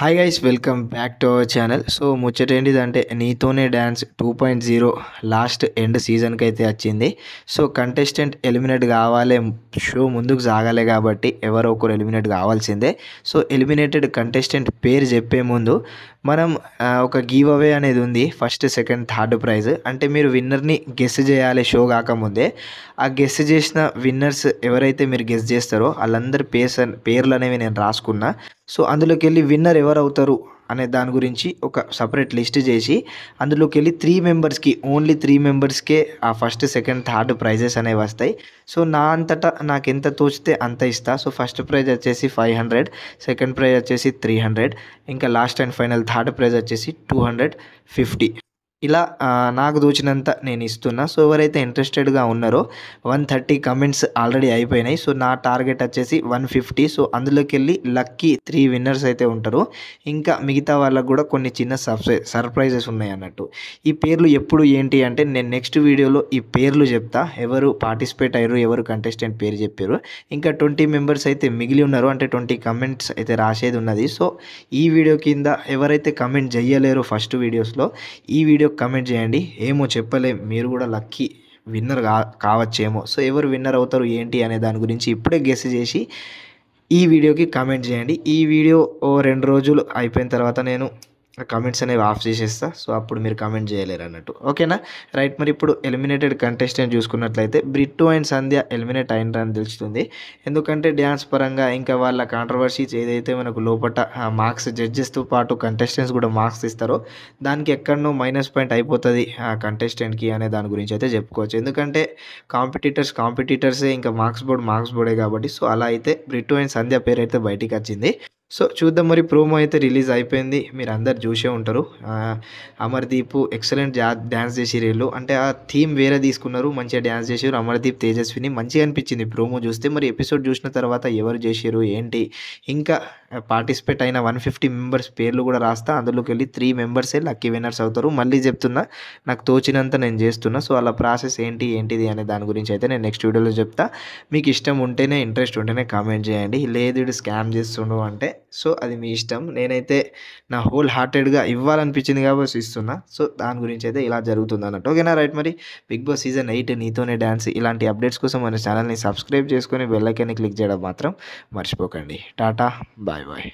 Hi guys welcome back to our channel. So ముచ్చటేంటిదంటే Neethone dance 2.0 last end సీజన్కి అయితే వచ్చింది. సో కంటెస్టెంట్ ఎలిమినేట్ కావాలి, షో ముందుకు సాగాలి కాబట్టి ఎవరో ఒకరు ఎలిమినేట్ కావాల్సిందే. సో ఎలిమినేటెడ్ కంటెస్టెంట్ పేరు చెప్పే ముందు మనం ఒక గివ్ అవే అనేది ఉంది. ఫస్ట్ సెకండ్ థర్డ్ ప్రైజ్ అంటే మీరు విన్నర్ని గెస్ చేయాలి షో కాకముందే. ఆ గెస్ చేసిన విన్నర్స్ ఎవరైతే మీరు గెస్ చేస్తారో వాళ్ళందరి పేర్లు అనేవి నేను రాసుకున్నా. సో అందులోకి వెళ్ళి విన్నర్ ఎవరు అవుతారు అనే దాని గురించి ఒక సపరేట్ లిస్ట్ చేసి అందులోకి వెళ్ళి 3 మెంబర్స్కి ఓన్లీ 3 మెంబర్స్కే ఆ ఫస్ట్ సెకండ్ థర్డ్ ప్రైజెస్ అనేవి వస్తాయి. సో నా అంతటా నాకు ఎంత తోచితే అంత ఇస్తా. సో ఫస్ట్ ప్రైజ్ వచ్చేసి 500, సెకండ్ ప్రైజ్ వచ్చేసి 300, ఇంకా last and final third prize వచ్చేసి 250. ఇలా నాకు దోచినంత నేను ఇస్తున్నా. సో ఎవరైతే ఇంట్రెస్టెడ్గా ఉన్నారో 130 కమెంట్స్ ఆల్రెడీ అయిపోయినాయి. సో నా టార్గెట్ వచ్చేసి 150. సో అందులోకి వెళ్ళి లక్కీ 3 విన్నర్స్ అయితే ఉంటారు. ఇంకా మిగతా వాళ్ళకు కూడా కొన్ని చిన్న సర్ప్రైజెస్ ఉన్నాయి అన్నట్టు. ఈ పేర్లు ఎప్పుడు ఏంటి అంటే నేను నెక్స్ట్ వీడియోలో ఈ పేర్లు చెప్తా, ఎవరు పార్టిసిపేట్ అయ్యారు, ఎవరు కంటెస్టెంట్ పేరు చెప్పారు. ఇంకా 20 మెంబర్స్ అయితే మిగిలి ఉన్నారు, అంటే 20 కమెంట్స్ అయితే రాసేది ఉన్నది. సో ఈ వీడియో కింద ఎవరైతే కమెంట్ చేయలేరో ఫస్ట్ వీడియోస్లో ఈ వీడియో కమెంట్ చేయండి. ఏమో చెప్పలేం, మీరు కూడా లక్కీ విన్నర్ కావచ్చేమో. సో ఎవరు విన్నర్ అవుతారు ఏంటి అనే దాని గురించి ఇప్పుడే గెస్ చేసి ఈ వీడియోకి కామెంట్ చేయండి. ఈ వీడియో 2 రోజులు అయిపోయిన తర్వాత నేను కామెంట్స్ అనేవి ఆఫ్ చేసేస్తా. సో అప్పుడు మీరు కామెంట్ చేయలేరు అన్నట్టు. ఓకేనా, రైట్. మరి ఇప్పుడు ఎలిమినేటెడ్ కంటెస్టెంట్ చూసుకున్నట్లయితే బ్రిట్టు అండ్ సంధ్య ఎలిమినేట్ అయినరని తెలుస్తుంది. ఎందుకంటే డ్యాన్స్ పరంగా ఇంకా వాళ్ళ కాంట్రవర్సీస్ ఏదైతే మనకు లోపల మార్క్స్ జడ్జెస్తో పాటు కంటెస్టెంట్స్ కూడా మార్క్స్ ఇస్తారో దానికి ఎక్కడనో మైనస్ పాయింట్ అయిపోతుంది ఆ కంటెస్టెంట్కి అనే దాని గురించి అయితే చెప్పుకోవచ్చు. ఎందుకంటే కాంపిటీటర్సే, ఇంకా మార్క్స్ బోర్డే కాబట్టి. సో అలా అయితే బ్రిట్టు అండ్ సంధ్య పేరు అయితే బయటికి వచ్చింది. సో చూద్దాం, మరి ప్రోమో అయితే రిలీజ్ అయిపోయింది, మీరు అందరు చూసే ఉంటారు. అమర్దీప్ ఎక్సలెంట్ డ్యాన్స్ చేసిరు వీళ్ళు, అంటే ఆ థీమ్ వేరే తీసుకున్నారు, మంచిగా డ్యాన్స్ చేసారు. అమర్దీప్ తేజస్విని మంచిగా అనిపించింది ప్రోమో చూస్తే. మరి ఎపిసోడ్ చూసిన తర్వాత ఎవరు చేసారు ఏంటి, ఇంకా పార్టిసిపేట్ అయిన 150 మెంబర్స్ పేర్లు కూడా రాస్తా. అందులోకి వెళ్ళి 3 మెంబర్సే లక్కీ విన్నర్స్ అవుతారు. మళ్ళీ చెప్తున్నా, నాకు తోచినంత నేను చేస్తున్నా. సో అలా ప్రాసెస్ ఏంటిది అనే దాని గురించి అయితే నేను నెక్స్ట్ వీడియోలో చెప్తా. మీకు ఇష్టం ఉంటేనే, ఇంట్రెస్ట్ ఉంటేనే కామెంట్ చేయండి. లేదు ఇది స్కామ్ చేస్తుండు అంటే సో అది మీ ఇష్టం. నేనైతే నా హోల్ హార్టెడ్గా ఇవ్వాలనిపించింది కాబట్టి ఇస్తున్నా. సో దాని గురించి అయితే ఇలా జరుగుతుంది అన్నట్టు. ఓకేనా, రైట్. మరి బిగ్ బాస్ సీజన్ 8 నీతోనే డ్యాన్స్ ఇలాంటి అప్డేట్స్ కోసం మన ఛానల్ని సబ్స్క్రైబ్ చేసుకొని బెల్ ఐకాన్ని క్లిక్ చేయడం మాత్రం మర్చిపోకండి. Tata, bye bye.